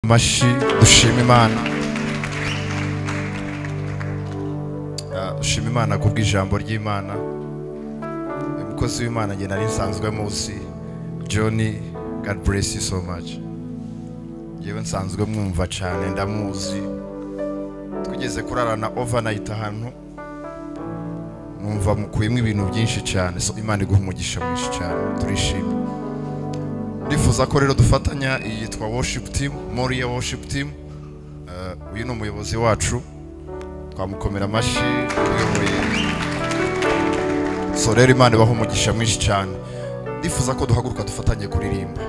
mashi dushima Imana. Dushima Imana kubw'ijambo ry'Imana. Umukozi w'Imana nge nari nsanzwe muzi Johnny, God bless you so much. Yewe nsanzwe mwumva cyane ndamuzi. Twigeze kurarana overnight ahantu. Numva mukuyemo ibintu byinshi cyane, so Imana iguha umugisha mwinshi cyane. Turishima. Ndifuza ko rero dufatanya yitwa worship team, Moriya worship team. Uyu ni umuyobozi wacu. Twamukomera amashi uyoboye. So rero Imana ibaha umugisha mwinshi cyane. Ndifuza ko duhaguruka dufatanye kuririmba.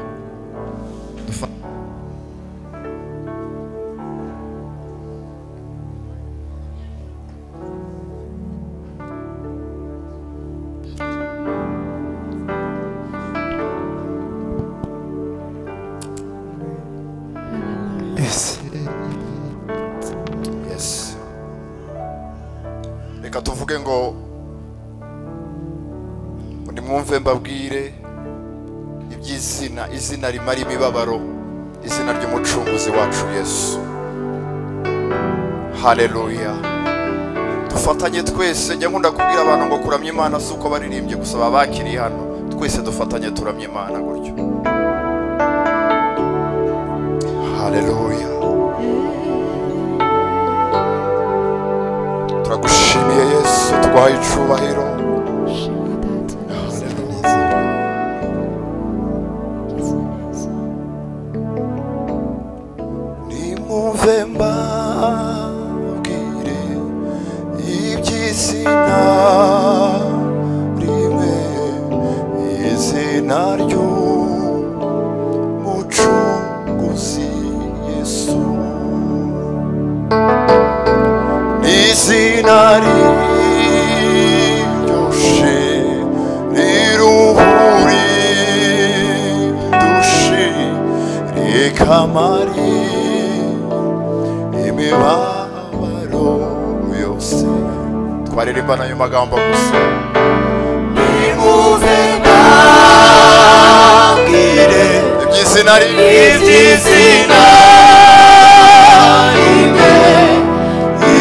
Yes. Reka tuvuge ngo nimwumve mbabwire iby'izina, izina rimara imibabaro, izina ry'umucunguzi wacu Yesu. Haleluya. Dufatanye twese, njye nkunda kubwira abantu ngo kuramya Imana si uko baririmbye gusa babakiriye hano. Twese dufatanye turamya Imana gutyo. Haleluya. Turagushimiye Yesu, tuguhaye icubahiro. Nimwumve mbabwire iby'izina rimwe, izina ry'umucunguzi Yesu. Izina riryoshe riruhuri dushi rikamari imibabaro yose. Twaririmbana ayo magambo gusa. Nimwumve mbabwire iby'izina rimwe,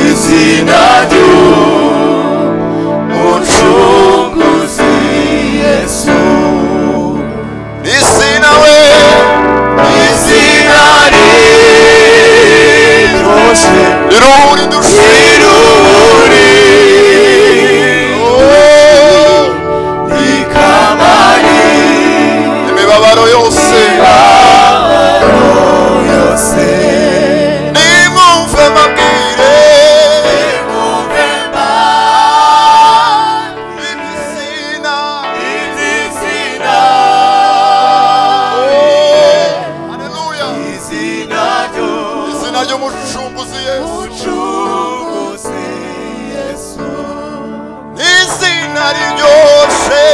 izina ry'umucunguzi Yesu. Izina we, izina riryoshe riruhuri dushi rikamari imibabaro yose. Nimwumve mbabwire iby'izina. Haleluya. Izina ry'umucunguzi Yesu. Izina riryoshe.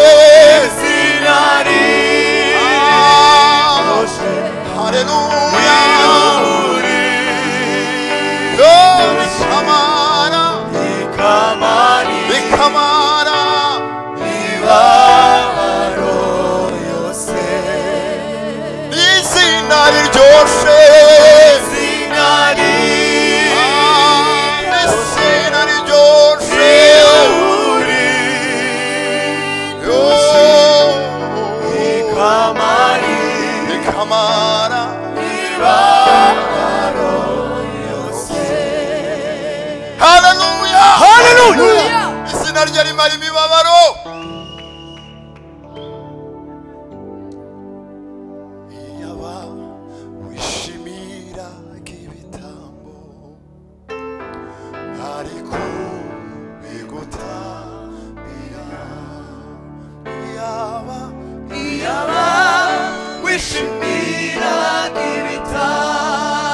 Haleluya. Rikamara imibabaro yose. Izina riryoshe. Izina riryoshe. Rikamara imibabaro yose. Haleluya. Haleluya. Izina rye rimara imibabaro. Iyaba wishimiraga ibitambo, ariko bigutambira. Iyaba wishimiraga ibitambo,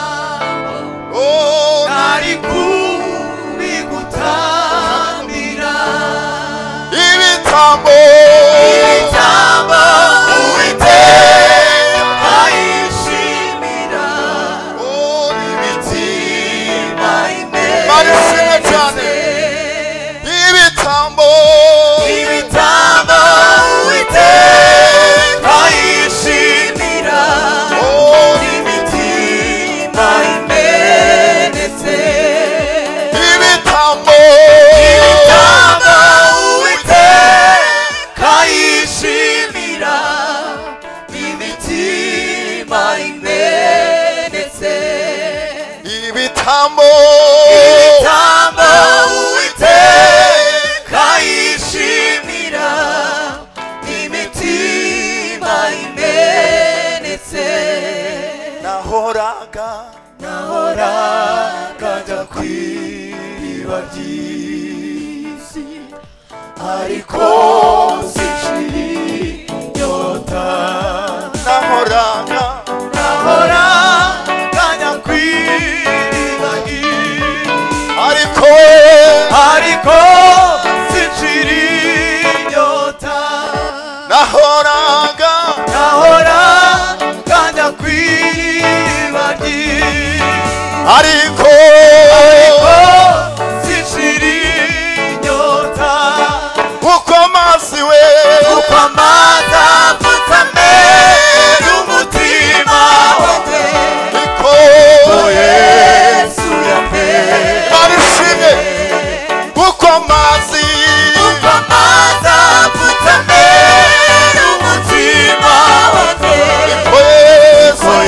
ariko bigutambira. Ibitambo Uwiteka yishimira. Imitima inezeze cyane. Ibitambo Uwiteka yishimira. Imitima ibitambo Uwiteka yishimira imitima imenetse nahoraga njya kw'iriba ry'isi ariko sinshira inyota nahoraga njya kw'iriba ry'isi ariko sinshira inyota nahoraga njya kw'iriba ry'isi ariko sinshira inyota uko amazi we uko amazi apfutame n'umutima wanjye niko Yesu yambereye barishimye uko amazi apfutame n'umutima wanjye niko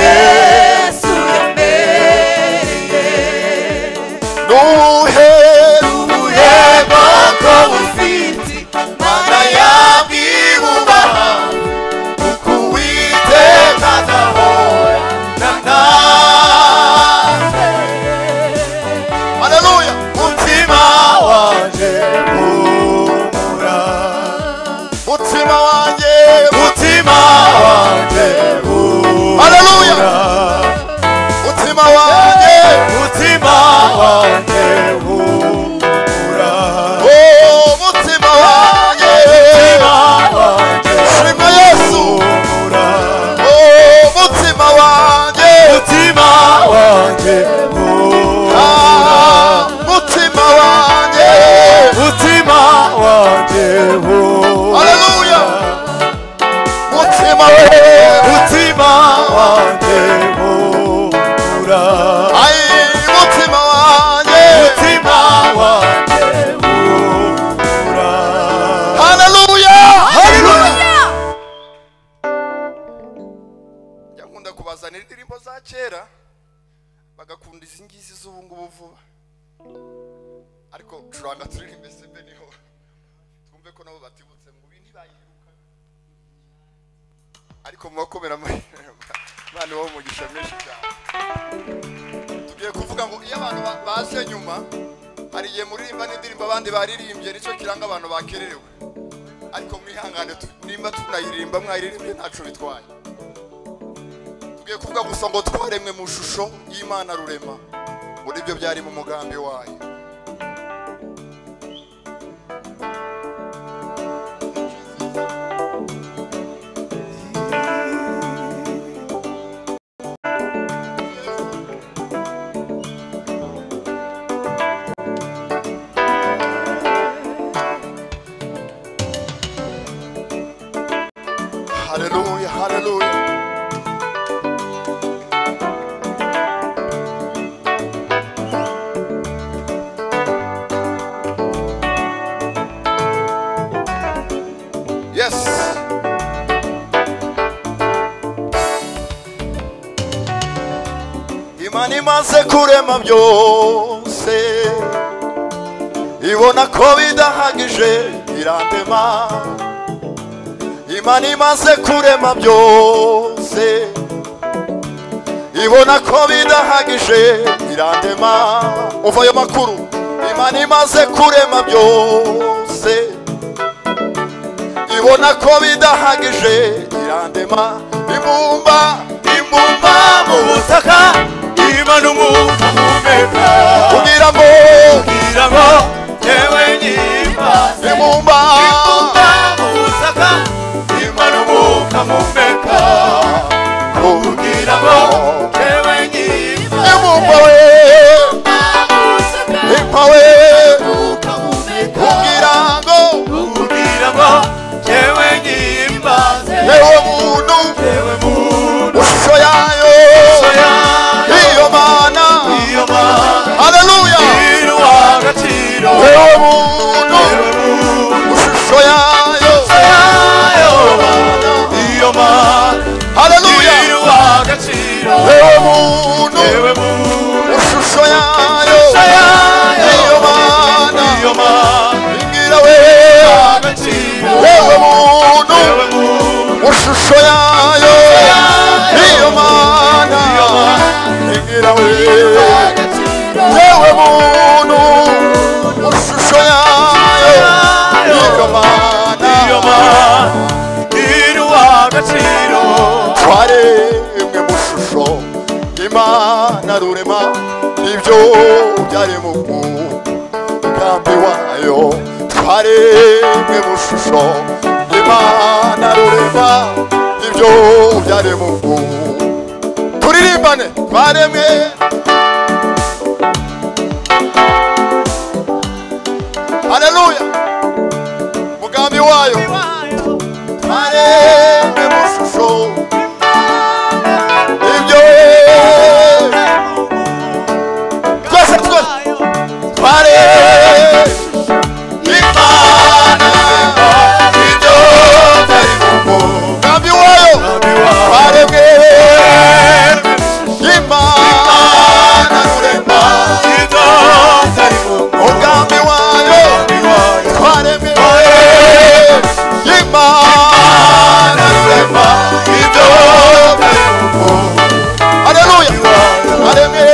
Yesu yambereye nuhe bwoko bufite Mana yabwibubaha kuko Uwiteka adahorana nawe haleluya mutima wanje humura mutima wanjye haleluya mutima wanjye mutima wanje humura oh mutima wanjye shima Yesu humura oh mutima wanjye mutima wanje ah mutima wanjye haleluya mutima wanje humura ai mutima wanjye humura haleluya yakunda kubazanira indirimbo za kera bagakunda izi ngizi z'ubu ngubu vuba ariko curanga turirimbe sembe niho twumve ko nabo batibutse ngo ibi ntibayiruka ariko mubakomera Imana wo mugisha menshi cyane tugiye kuvuga ngo iyo abantu baje nyuma hari igihe muririmba n'indirimbo abandi baririmbye nicyo kiranga abantu bakererewe ariko mwihangane nimba tunayiririmba mwayiririmbye ntaco bitwaye tugiye kuvuga gusa ngo twaremwe mu shusho y'Imana rurema muri byo byari mu mugambi wayo haleluya haleluya yes Imana imaze kurema byose ibona ko bidahagije irandema Imana imaze kurema byose ibona ko bidahagije irandema uva ayo makuru Imana imaze kurema byose ibona ko bidahagije irandema imbumba mu butaka Imana umwuka uhumeka kugira ngo yewe nyimbaze imbumba mu butaka Imana umwuka uhumeka kugira ngo yewe nyimbaze imbumba we impa we kugira ngo yewe nyimbaze yewe muntu ishusho yayo iyo Mana haleluya yewe muntu ishusho yayo haleluya yewe muntu ishusho yayo hingira we yewe muntu ushusho yayo iyo mana iruwa agaciro twaremwe mu shusho y'Imana rurema ibyo byari mu mugambi wayo twaremwe mu shusho y'Imana rurema ibyo byari mu turirimbane twaremwe haleluya mugambi wayo twaremwe mu shusho ibyo twese twaremwe Imana ibyo byari mu mugambi wayo twaremwe Imana rurema ibyo byari mu mugambi wayo twaremwe Imana rurema ibyo byari mu haleluya twaremwe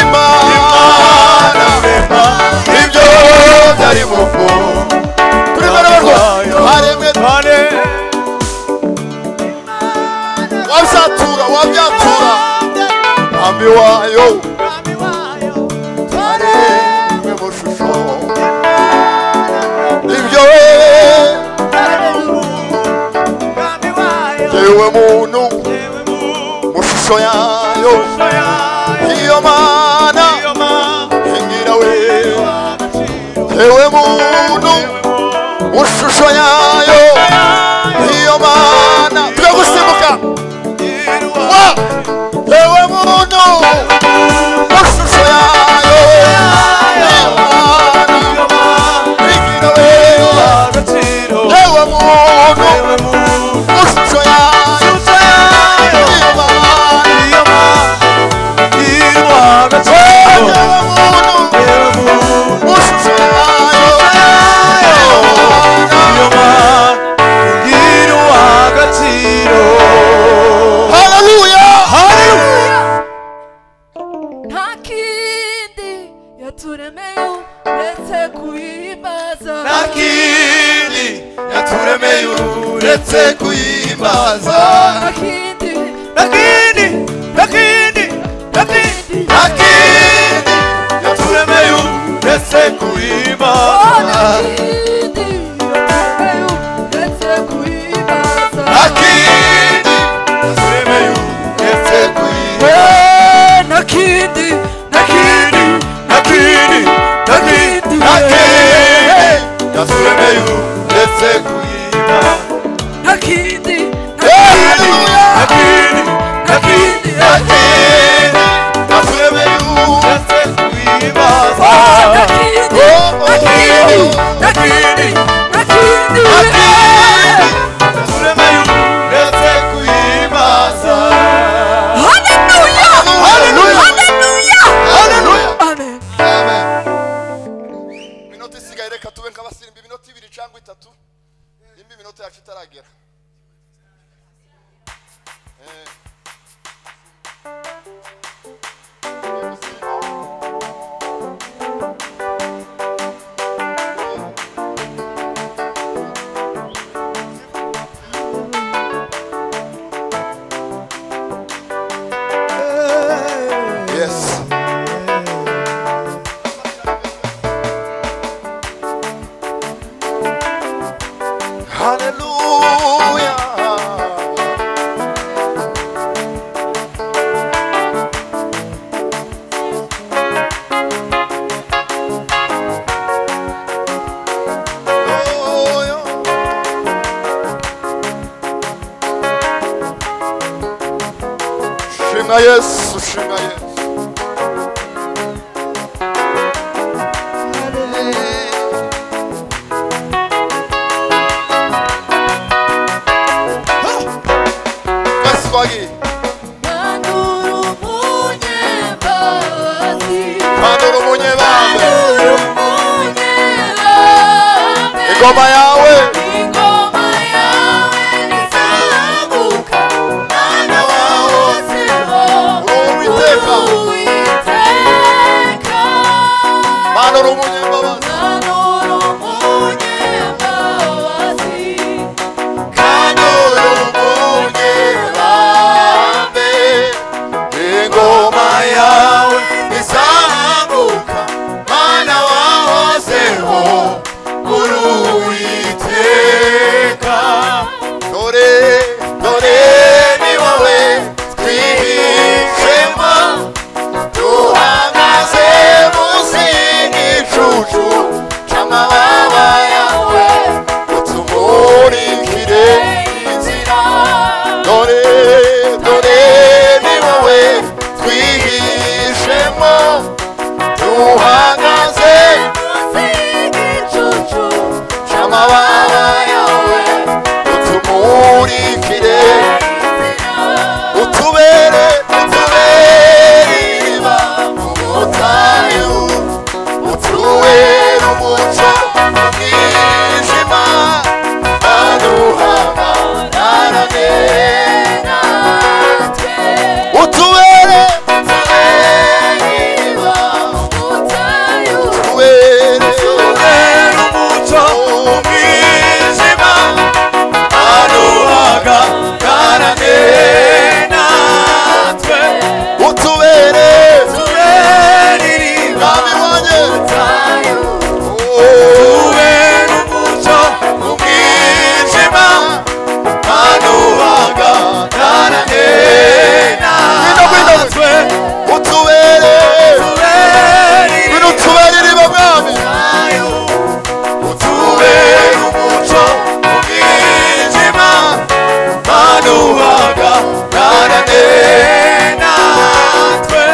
Imana rurema ibyo byari mu twaremwe wazatura wabyatura mugambi wayo twaremwe mu shusho ibyo yewe muntu mu shusho yayo iyo mana hingira we yewe muntu mu shusho yayo iyo mana tujya gusimbuka yewe muntu mu shusho yayo iyo mana hingira we yewe muntu mu shusho yayo iyo mana iruwa agaciro yewe muntu mu shusho yayo iyo mana iruwa agaciro haleluya nta kindi yaturemeye uretse kuyimbaza nakindi yaturemeye uretse kuyimbaza nta kindi nakindi yaturemeye uretse kuyimbaza nakindi yaturemeye uretse kuyimbaza nakindi yaturemeye uretse kuyimbaza nakindi yaturemeye uretse kuyimbaza yaturemeye uretse kuyimbaza minota isigaye reka tube nk'abasimba iminota 2 cyangwa 3 nimba iminota yacu itaragera yes hallelujah shima Yesu shima Yesu Swagi Mandoro munyebambe ingoma yawe Mana uri umunyembabazi Mana uri umunyembabazi kandi uri umunyebambe ingoma yawe izahaguka Mana wahozeho uri Uwiteka dore dore ni wowe twihishemo duhagaze munsi y'igicucu c'amababa yawe utumurikire inzira dore dore ni wowe twihishemo duhagaze munsi y'igicucu c'amababa yawe utumurikire utubere iriba mu butayu utubere umuco mu mwijima aduhagararane natwe utubere iriba ubutayu utubere umuco mu mwijima aduhagararane natwe utubere iriba mwami wanjye utubere umuco mu mwijima aduhagararane natwe utubere iriba mwami utubere umuco mu mwijima aduhagararane natwe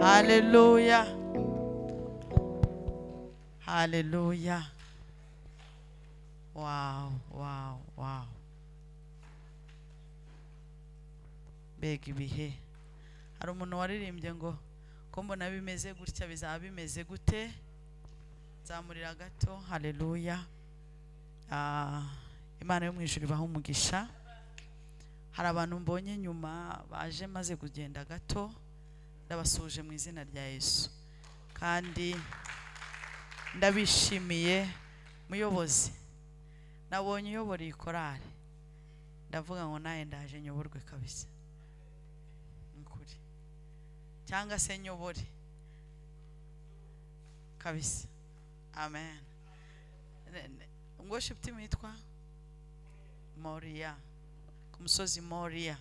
Hallelujah. Hallelujah. Wow, wow, wow. Mbega ibihe. Hari umuntu waririmbye ngo ko mbona bimeze gutya bizaba bimeze gute? Zamurira gato. Hallelujah. Imana yo mu ijuru ibaha umugisha. hari abantu mbonye nyuma baje maze kugenda gato, ndabasuje mu izina rya Yesu kandi ndabishimiye. Muyobozi, nabonye uyobora iyi korali, ndavuga ngo naye ndaje nyoborwe kabisa nkuri, cyangwa se nyobore kabisa. Amen. Worship team yitwa Moria, ku musozi Moria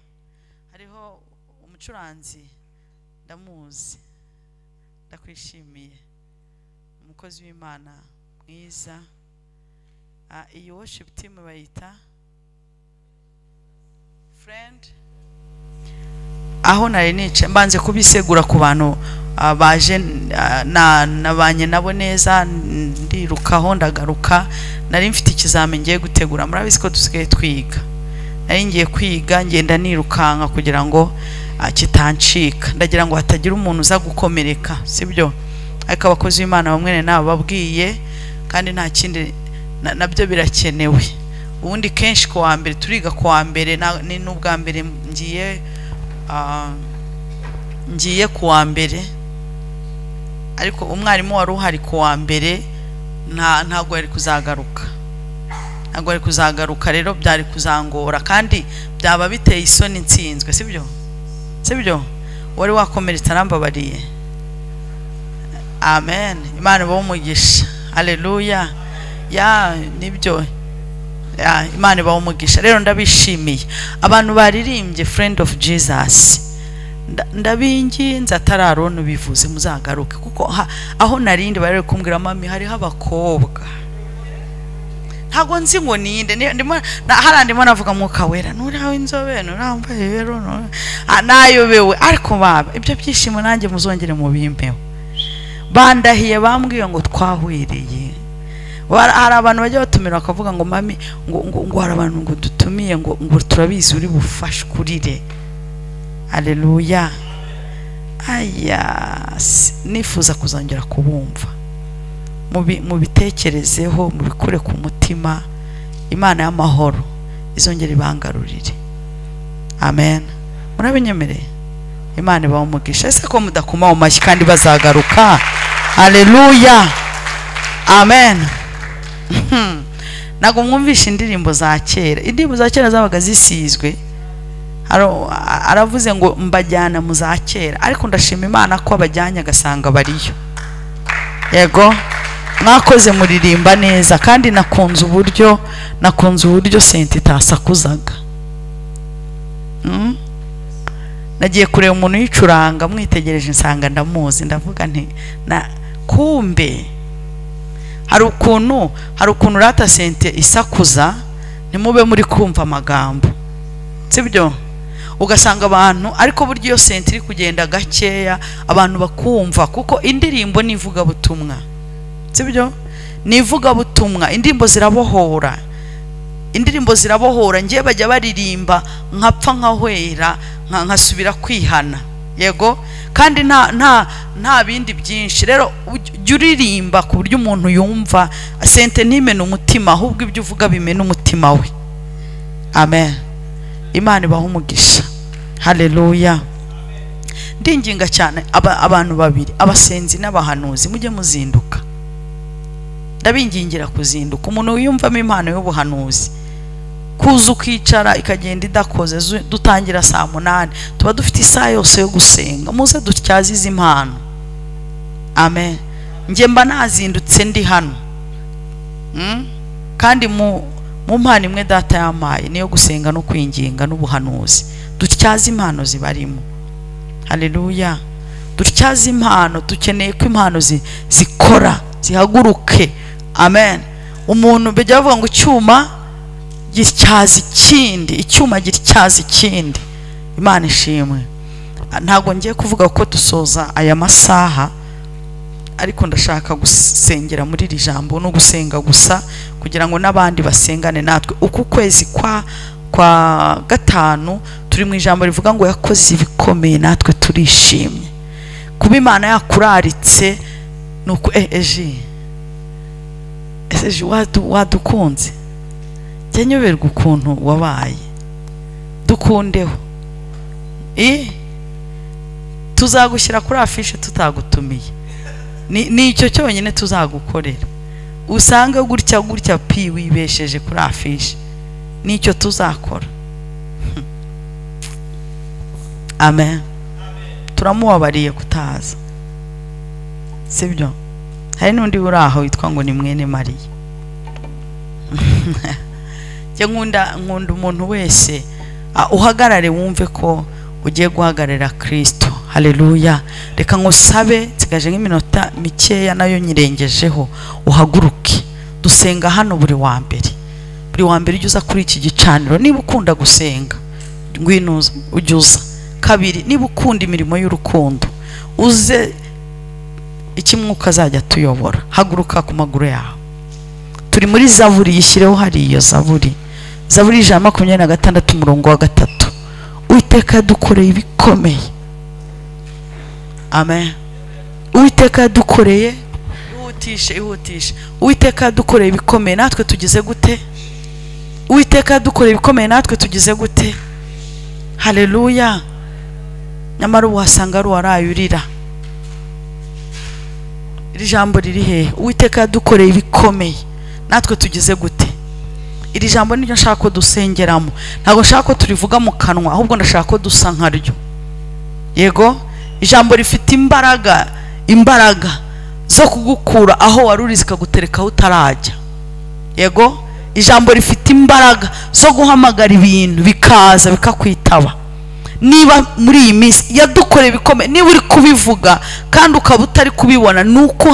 hariho umucuranzi ndamuzi, ndakwishimiye, umukozi w'Imana mwiza. Iyi worship team bayita Friend. Aho nari nice mbanze kubisegura ku bantu baje nabanye nabo neza, ndirukaho ndagaruka. Nari mfite ikizame ngiye gutegura, murabizi ko dusigaye twiga. Nari ngiye kwiga, ngenda nirukanka kugira ngo kitancika, ndagira ngo hatagira umuntu uza gukomereka, sibyo? Ariko abakozi b'Imana bamwe nabo babwiye, kandi nta kindi nabyo birakenewe. Ubundi kenshi ku wa mbere turiga, ku wa mbere ni n'ubwa mbere ngiye ku wa mbere, ariko umwarimu wari uhari ku wa mbere ntabwo yari kuzagaruka, rero byari kuzangora kandi byaba biteye isoni nsinzwe, sibyo? Wari wakomeretsa arambabariye. Amen. Imana ibahe umugisha. Haleluya. Nibyo. Imana ibahe umugisha. Rero ndabishimiye abantu baririmbye Friend of Jesus. Ndabinginze atararona bivuze muzagaruke, kuko aho narindi bari kumbwira mami hariho abakobwa ntago nzi ngo ninde, ndimo navuga Mwuka Wera, nuraho inzobe, nurambaye rero nayobewe. Ariko baba ibyo byishimo nanjye muzongere mu bimpeho. Bandahiye bambwiye ngo twahwiriye. Hari abantu bajya batumira bakavuga ngo mami ngo hari abantu ngo dutumiye ngo turabizi uri bufashe kurire. Haleluya. Nifuza kuzongera kubumva, mubitekerezeho, mubikure ku mutima. Imana y'amahoro izongera ibangarurire. Amen. Murabinyemereye? Imana ibahe umugisha. Ese ko mudakoma mu mashyi kandi bazagaruka? Haleluya. Amen. Nago mwumvisha indirimbo za kera. Indirimbo za kera zabaga zisizwe. Aravuze ngo mbajyana mu za kera, ariko ndashima Imana ko abajyanye agasanga bariyo. Yego, mwakoze muririmba neza, kandi nakunze uburyo senti itasakuzaga. Nagiye kureba umuntu yicuranga, mwitegereje nsanga ndamuzi, ndavuga nti kumbe hari ukuntu rata senti isakuza ntimube muri kumva amagambo, sibyo? Ugasanga abantu, ariko buryo iyo senti iri kugenda gakeya abantu bakumva, kuko indirimbo nivuga butumwa, sibyo? Nivuga butumwa, indirimbo zirabohora. Ngiye bajya baririmba nkapfa nkahwera, nkasubira kwihana. Yego, kandi nta bindi byinshi. Rero jya uririmba ku buryo umuntu yumva sente ntimene umutima, ahubwo ibyo uvuga bimene umutima we. Amen. Imana ibahe umugisha. Haleluya. Ndinginga cyane abantu babiri, abasenzi n'abahanuzi, mujye muzinduka. Ndabingingira kuzinduka. Umuntu wiyumvamo impano y'ubuhanuzi, kuza ukicara ikagenda idakoze. Dutangira saa 8, tuba dufite isaha yose yo gusenga. Muze dutyaze izi impano. Amen. Nge mba nazindutse ndi hano, kandi mu mpano imwe data yamaye niyo gusenga no kwinginga n'ubuhanuzi. Dutyaze impano zibarimo. Haleluya. Dutyaze impano. Dukeneye ko impano zikora, zihaguruke. Amen. Umuntu bijya bavuga ngo icyuma gityaza ikindi. Imana ishimwe. Ntago ngiye kuvuga ko dusoza aya masaha, ariko ndashaka gusengera muri iri jambo no gusenga gusa, kugira ngo n'abandi basengane natwe. Uku kwezi kwa gatanu turi mu ijambo rivuga ngo yakoze ibikomeye, natwe turishimye kuba Imana yakuraritse. Nuko eje wadukunze, jya nyoberwa ukuntu wabaye. dukundeho tuzagushyira kuri afishe tutagutumiye. Ni icyo cyonyine tuzagukorera, usange gutya gutya pi wibesheje kuri afishe, nicyo tuzakora. Amen. Turamubabariye kutaza, sibyo? Hari n'undi uri aho witwa ngo ni mwene Mariya. Njye nkunda umuntu wese uhagarare wumve ko ugiye guhagarara Kristo. Haleluya. Reka ngusabe nsigaje nk'iminota mikeya nayo nyirengejeho, uhaguruke dusenga hano buri wa mbere ujya uza kuri iki gicaniro. Niba ukunda gusenga ngwinuza ujya uza. Kabiri, niba ukunda imirimo y'urukundo uze, ikimwuka azajya tuyobora. Haguruka ku maguru yawe. Turi muri Zaburi, yishyireho hari iyo Zaburi 126:3. Uwiteka yadukoreye ibikomeye. Amen. Uwiteka yadukoreye, ihutishe. Uwiteka yadukoreye ibikomeye, natwe tugize gute? Uwiteka yadukoreye ibikomeye, natwe tugize gute? Haleluya. Nyamara uhasanga ari warayurira. Iri jambo riri he? Uwiteka yadukoreye ibikomeye, natwe tugize gute? Iri jambo niryo nshaka ko dusengeramo. Ntabwo nshaka ko turivuga mu kanwa, ahubwo ndashaka ko dusa nkaryo. Yego, ijambo rifite imbaraga zo kugukura aho waruri zikagutereka utarajya. Yego, ijambo rifite imbaraga zo guhamagara ibintu bikaza bikakwitaba. Niba muri iyi minsi yadukoreye ibikomeye, niba uri kubivuga kandi ukaba utari kubibona, nuko